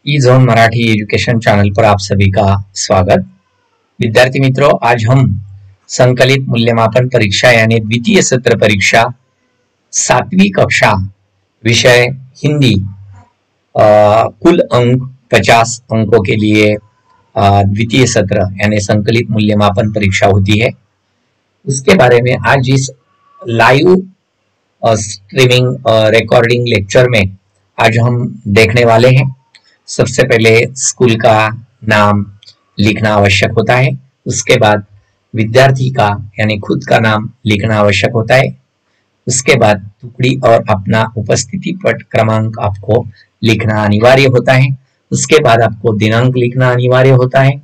ई zone Marathi education channel पर आप सभी का स्वागत। विद्यार्थी मित्रों, आज हम संकलित मूल्यमापन परीक्षा यानी द्वितीय सत्र परीक्षा 7वीं कक्षा विषय हिंदी कुल अंक 50 अंकों के लिए द्वितीय सत्र यानी संकलित मूल्यमापन परीक्षा होती है, उसके बारे में आज इस लाइव स्ट्रीमिंग रिकॉर्डिंग लेक्चर में आज हम देखने वाले हैं। सबसे पहले स्कूल का नाम लिखना आवश्यक होता है, उसके बाद विद्यार्थी का यानी खुद का नाम लिखना आवश्यक होता है, उसके बाद टुकड़ी और अपना उपस्थिति पट क्रमांक आपको लिखना अनिवार्य होता है, उसके बाद आपको दिनांक लिखना अनिवार्य होता है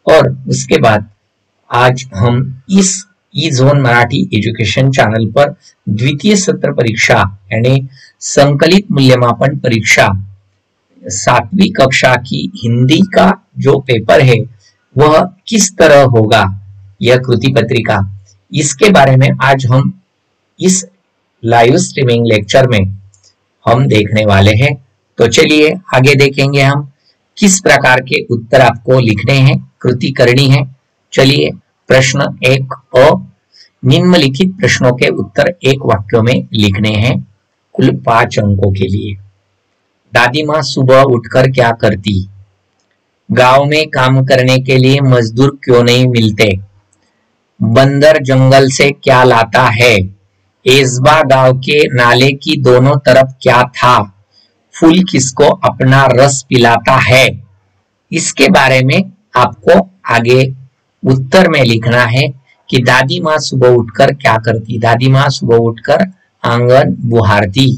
और उसके बाद आज हम इस ई जोन मराठी एजुकेशन चैनल पर द्वितीय सत्र परीक्षा यानी संकलित मूल्यमापन परीक्षा 7वीं कक्षा की हिंदी का जो पेपर है वह किस तरह होगा, यह कृति पत्रिका, इसके बारे में आज हम इस लाइव स्ट्रीमिंग लेक्चर में हम देखने वाले हैं। तो चलिए आगे देखेंगे हम किस प्रकार के उत्तर आपको लिखने हैं, कृति करनी है। चलिए प्रश्न 1 अ, निम्नलिखित प्रश्नों के उत्तर एक वाक्यों में लिखने हैं कुल 5 अंकों के लिए। दादी माँ सुबह उठकर क्या करती? गांव में काम करने के लिए मजदूर क्यों नहीं मिलते? बंदर जंगल से क्या लाता है? एजबा गांव के नाले की दोनों तरफ क्या था? फूल किसको अपना रस पिलाता है? इसके बारे में आपको आगे उत्तर में लिखना है कि दादी माँ सुबह उठकर क्या करती। दादी माँ सुबह उठकर आंगन बुहारती।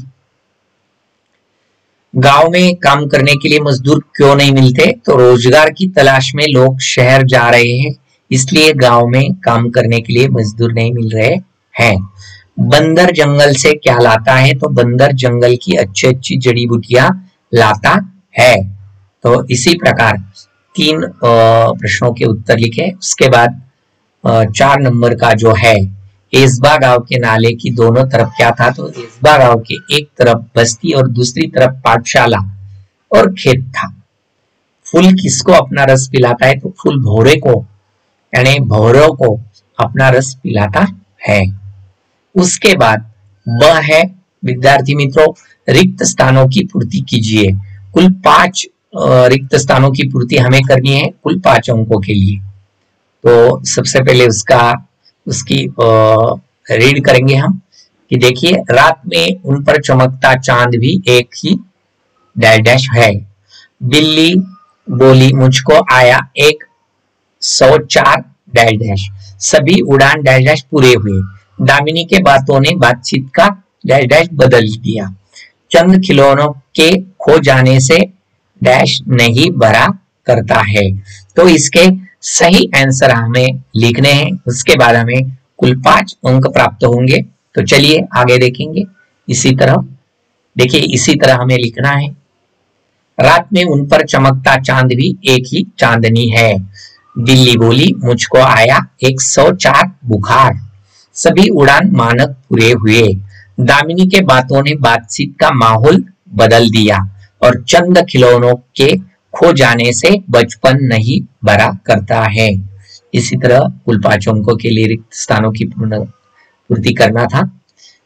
गांव में काम करने के लिए मजदूर क्यों नहीं मिलते? तो रोजगार की तलाश में लोग शहर जा रहे हैं, इसलिए गांव में काम करने के लिए मजदूर नहीं मिल रहे हैं। बंदर जंगल से क्या लाता है? तो बंदर जंगल की अच्छी अच्छी जड़ी बूटियां लाता है। तो इसी प्रकार 3 प्रश्नों के उत्तर लिखे। उसके बाद 4 नंबर का जो है एजबा गांव के नाले की दोनों तरफ क्या था? तो एजबा गांव के एक तरफ बस्ती और दूसरी तरफ पाठशाला और खेत था। फूल किसको अपना रस पिलाता है? तो फूल भौरे को यानी भौरों को अपना रस पिलाता है। उसके बाद ब है विद्यार्थी मित्रों, रिक्त स्थानों की पूर्ति कीजिए। कुल 5 रिक्त स्थानों की पूर्ति हमें करनी है कुल 5 अंकों के लिए। तो सबसे पहले उसकी रीड करेंगे हम कि देखिए, रात में उन पर चमकता चांद भी एक ही डैश डैश है। बिल्ली बोली मुझको आया 104 डैश डैश। सभी उड़ान डैश डैश पूरे हुए। दामिनी के बातों ने बातचीत का डैश डैश बदल दिया। चंद खिलौनों के खो जाने से डैश नहीं भरा करता है। तो इसके सही आंसर हमें लिखने हैं, उसके बाद हमें कुल 5 अंक प्राप्त होंगे। तो चलिए आगे देखेंगे। इसी तरह देखिए, इसी तरह हमें लिखना है, रात में उन पर चमकता चांद भी एक ही चांदनी है। बिल्ली बोली मुझको आया 104 बुखार। सभी उड़ान मानक पूरे हुए। दामिनी के बातों ने बातचीत का माहौल बदल दिया और चंद खिलौनों के खो जाने से बचपन नहीं भरा करता है। इसी तरह कुल 5 अंकों के लिए रिक्त स्थानों की पूर्ति करना था।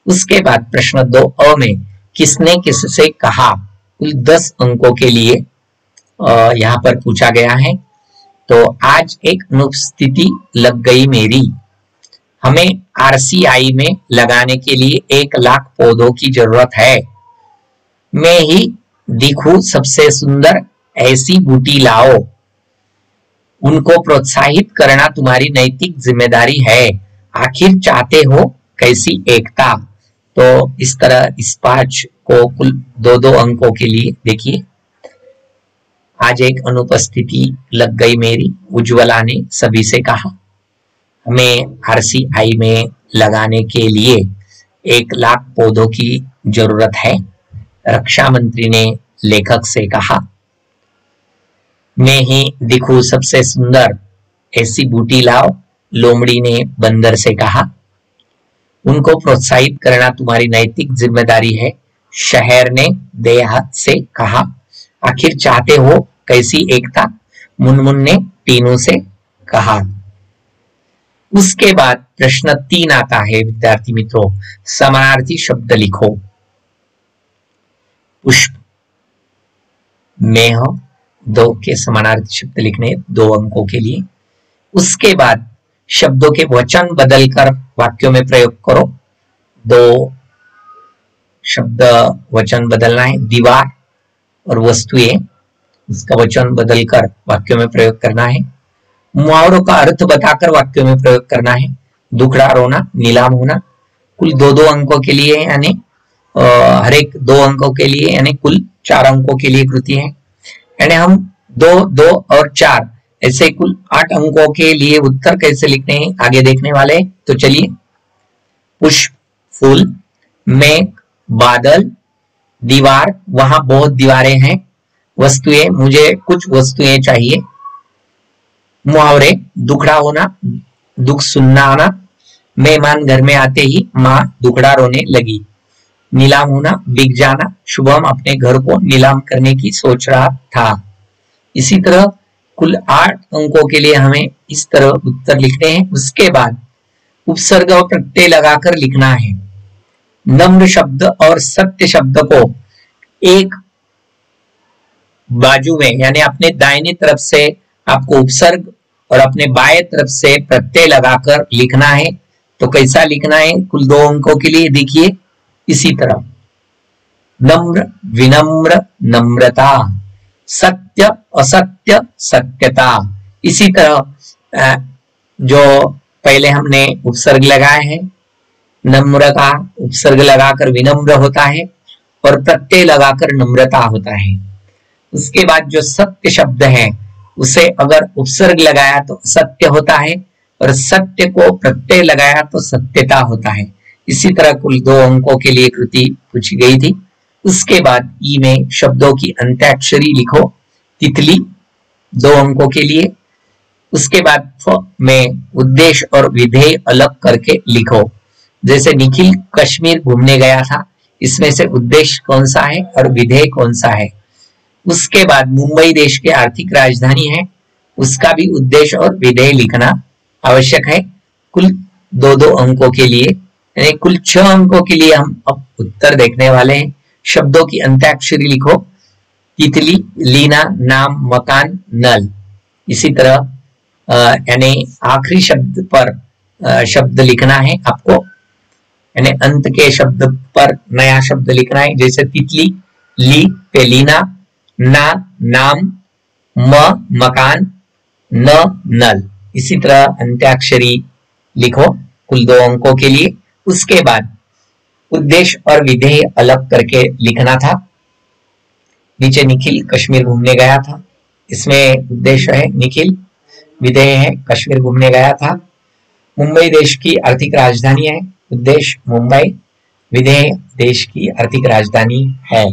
उसके बाद प्रश्न 2 अ में किसने किससे कहा, कुल 10 अंकों के लिए यहाँ पर पूछा गया है। तो आज एक अनुपस्थिति लग गई मेरी। हमें RCI में लगाने के लिए 1 लाख पौधों की जरूरत है। मैं ही दिखूं सबसे सुंदर, ऐसी बूटी लाओ। उनको प्रोत्साहित करना तुम्हारी नैतिक जिम्मेदारी है। आखिर चाहते हो कैसी एकता। तो इस तरह इस 5 को कुल 2-2 अंकों के लिए देखिए। आज एक अनुपस्थिति लग गई मेरी, उज्ज्वला ने सभी से कहा। हमें RCI में लगाने के लिए 1 लाख पौधों की जरूरत है, रक्षा मंत्री ने लेखक से कहा। मैं ही दिखूं सबसे सुंदर, ऐसी बूटी लाओ, लोमड़ी ने बंदर से कहा। उनको प्रोत्साहित करना तुम्हारी नैतिक जिम्मेदारी है, शहर ने देहात से कहा। आखिर चाहते हो कैसी एकता, मुनमुन ने टीनू से कहा। उसके बाद प्रश्न 3 आता है विद्यार्थी मित्रों, समानार्थी शब्द लिखो। पुष्प, मेह, 2 के समानार्थी शब्द लिखने 2 अंकों के लिए। उसके बाद शब्दों के वचन बदलकर वाक्यों में प्रयोग करो। 2 शब्द वचन बदलना है, दीवार और वस्तुएं, इसका वचन बदलकर वाक्यों में प्रयोग करना है। मुहावरों का अर्थ बताकर वाक्यों में प्रयोग करना है। दुखड़ा रोना, नीलाम होना, कुल 2-2 अंकों के लिए, यानी हर एक 2 अंकों के लिए, यानी कुल 4 अंकों के लिए कृति है। यानी हम 2, 2 और 4 ऐसे कुल 8 अंकों के लिए उत्तर कैसे लिखने हैं आगे देखने वाले। तो चलिए, पुष्प फूल, मेघ बादल, दीवार वहां बहुत दीवारें हैं, वस्तुएं मुझे कुछ वस्तुएं चाहिए। मुहावरे, दुखड़ा होना, दुख सुनना आना, मेहमान घर में आते ही माँ दुखड़ा रोने लगी। नीलाम होना, बिक जाना, शुभम अपने घर को नीलाम करने की सोच रहा था। इसी तरह कुल 8 अंकों के लिए हमें इस तरह उत्तर लिखते हैं। उसके बाद उपसर्ग और प्रत्यय लगाकर लिखना है। नम्र शब्द और सत्य शब्द को एक बाजू में, यानी अपने दाहिनी तरफ से आपको उपसर्ग और अपने बाएं तरफ से प्रत्यय लगाकर लिखना है। तो कैसा लिखना है कुल 2 अंकों के लिए, देखिए इसी तरह, नम्र विनम्र नम्रता, सत्य असत्य सत्यता। इसी तरह जो पहले हमने उपसर्ग लगाए हैं, नम्र का उपसर्ग लगाकर विनम्र होता है और प्रत्यय लगाकर नम्रता होता है। उसके बाद जो सत्य शब्द है उसे अगर उपसर्ग लगाया तो सत्य होता है और सत्य को प्रत्यय लगाया तो सत्यता होता है। इसी तरह कुल 2 अंकों के लिए कृति पूछी गई थी। उसके बाद ई में शब्दों की अंत्याक्षरी लिखो। तितली 2 अंकों के लिए। उसके बाद फ में उद्देश्य और विधेय अलग करके लिखो। जैसे निखिल कश्मीर घूमने गया था, इसमें से उद्देश्य कौन सा है और विधेय कौन सा है। उसके बाद मुंबई देश की आर्थिक राजधानी है, उसका भी उद्देश्य और विधेय लिखना आवश्यक है। कुल 2-2 अंकों के लिए, यानी कुल 6 अंकों के लिए हम अब उत्तर देखने वाले हैं। शब्दों की अंत्याक्षरी लिखो। तितली, लीना, नाम, मकान, नल। इसी तरह यानी आखिरी शब्द पर शब्द लिखना है आपको, यानी अंत के शब्द पर नया शब्द लिखना है। जैसे तितली, ली पे लीना, ना नाम, म मकान, न नल। इसी तरह अंत्याक्षरी लिखो कुल 2 अंकों के लिए। उसके बाद उद्देश्य और विधेय अलग करके लिखना था। नीचे निखिल कश्मीर घूमने गया था, इसमें उद्देश्य है निखिल, विधेय है कश्मीर घूमने गया था। मुंबई देश की आर्थिक राजधानी है, उद्देश्य मुंबई, विधेय देश की आर्थिक राजधानी है।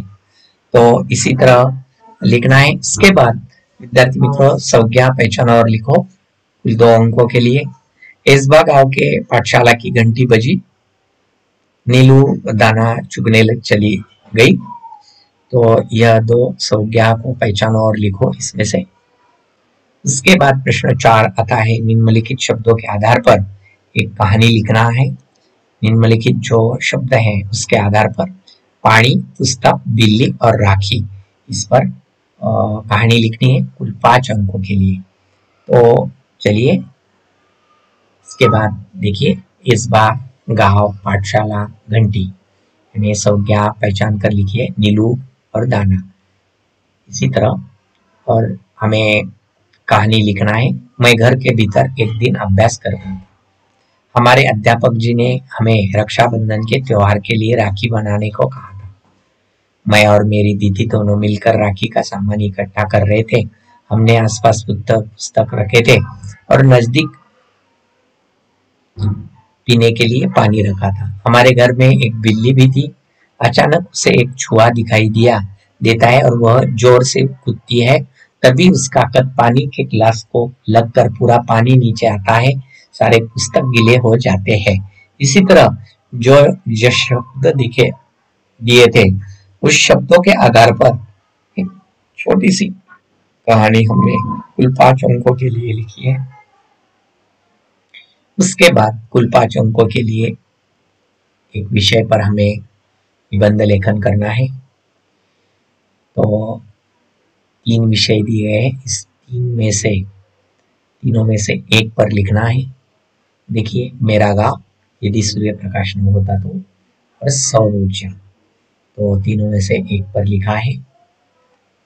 तो इसी तरह लिखना है। इसके बाद विद्यार्थी मित्रों संज्ञा पहचान और लिखो कुल 2 अंकों के लिए। एसबा गांव के पाठशाला की घंटी बजी, नीलू दाना चुगने चली गई। तो यह 2 संज्ञा को पहचानो और लिखो इसमें से। इसके बाद प्रश्न 4 आता है, निम्नलिखित शब्दों के आधार पर एक कहानी लिखना है। निम्नलिखित जो शब्द हैं उसके आधार पर पानी, पुस्तक, बिल्ली और राखी, इस पर कहानी लिखनी है कुल 5 अंकों के लिए। तो चलिए, इसके बाद देखिए, इस्बा गांव पाठशाला घंटी, यानी संज्ञा पहचान कर लिखिए नीलू और दाना। इसी तरह और हमें कहानी लिखना है। मैं घर के भीतर एक दिन अभ्यास कर रहा था। हमारे अध्यापक जी ने हमें रक्षाबंधन के त्योहार के लिए राखी बनाने को कहा था। मैं और मेरी दीदी दोनों मिलकर राखी का सामान इकट्ठा कर रहे थे। हमने आसपास पुस्तक रखे थे और नजदीक पीने के लिए पानी रखा था। हमारे घर में एक बिल्ली भी थी। अचानक उसे एक छुआ दिखाई देता है और वह जोर से कूदती है। तभी उसका कद पानी के गिलास को लगकर पूरा पानी नीचे आता है। सारे पुस्तक गीले हो जाते हैं। इसी तरह जो शब्द दिए थे उस शब्दों के आधार पर छोटी सी कहानी हमने कुल 5 अंकों के लिए लिखी है। उसके बाद कुल 5 अंकों के लिए एक विषय पर हमें निबंध लेखन करना है। तो 3 विषय दिए हैं, इस तीनों में से एक पर लिखना है। देखिए, मेरा गांव यदि सूर्य प्रकाश न होता तो, और सौर ऊर्जा, तो तीनों में से एक पर लिखा है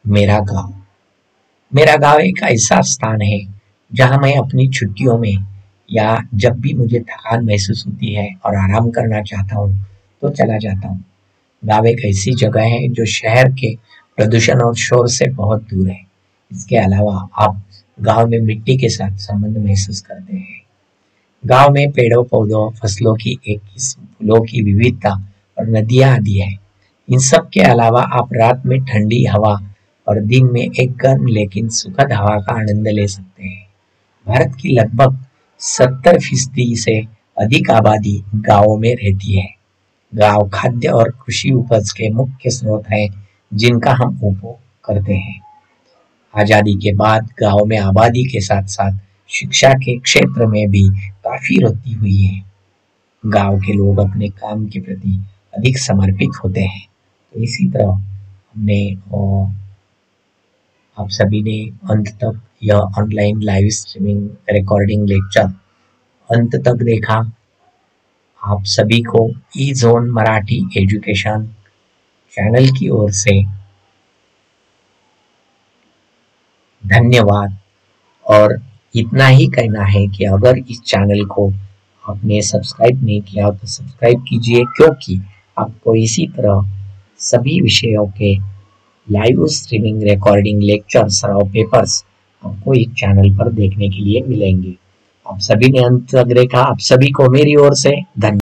मेरा गांव। मेरा गांव एक ऐसा स्थान है जहां मैं अपनी छुट्टियों में या जब भी मुझे थकान महसूस होती है और आराम करना चाहता हूँ तो चला जाता हूँ। गांव एक ऐसी जगह है जो शहर के प्रदूषण और शोर से बहुत दूर है। इसके अलावा आप गांव में मिट्टी के साथ संबंध महसूस करते हैं। गांव में पेड़ों पौधों फसलों की एक किस्म, फूलों की विविधता और नदियां आदि है। इन सब के अलावा आप रात में ठंडी हवा और दिन में एक गर्म लेकिन सुखद हवा का आनंद ले सकते हैं। भारत की लगभग 70% से अधिक आबादी गांवों में रहती है। गांव खाद्य और कृषि उपज के मुख्य स्रोत हैं जिनका हम उपभोग करते हैं। आजादी के बाद गांव में आबादी के साथ साथ शिक्षा के क्षेत्र में भी काफी वृद्धि हुई है। गांव के लोग अपने काम के प्रति अधिक समर्पित होते हैं। तो इसी तरह हमने आप सभी ने अंत तक यह online live streaming recording lecture अंत तक देखा। आप सभी को ई जोन मराठी एजुकेशन चैनल की ओर से धन्यवाद। और इतना ही कहना है कि अगर इस चैनल को आपने सब्सक्राइब नहीं किया तो सब्सक्राइब कीजिए, क्योंकि आपको इसी तरह सभी विषयों के लाइव स्ट्रीमिंग रिकॉर्डिंग लेक्चर्स और पेपर्स आपको इस चैनल पर देखने के लिए मिलेंगे। आप सभी ने अंत तक देखा, आप सभी को मेरी ओर से धन्यवाद।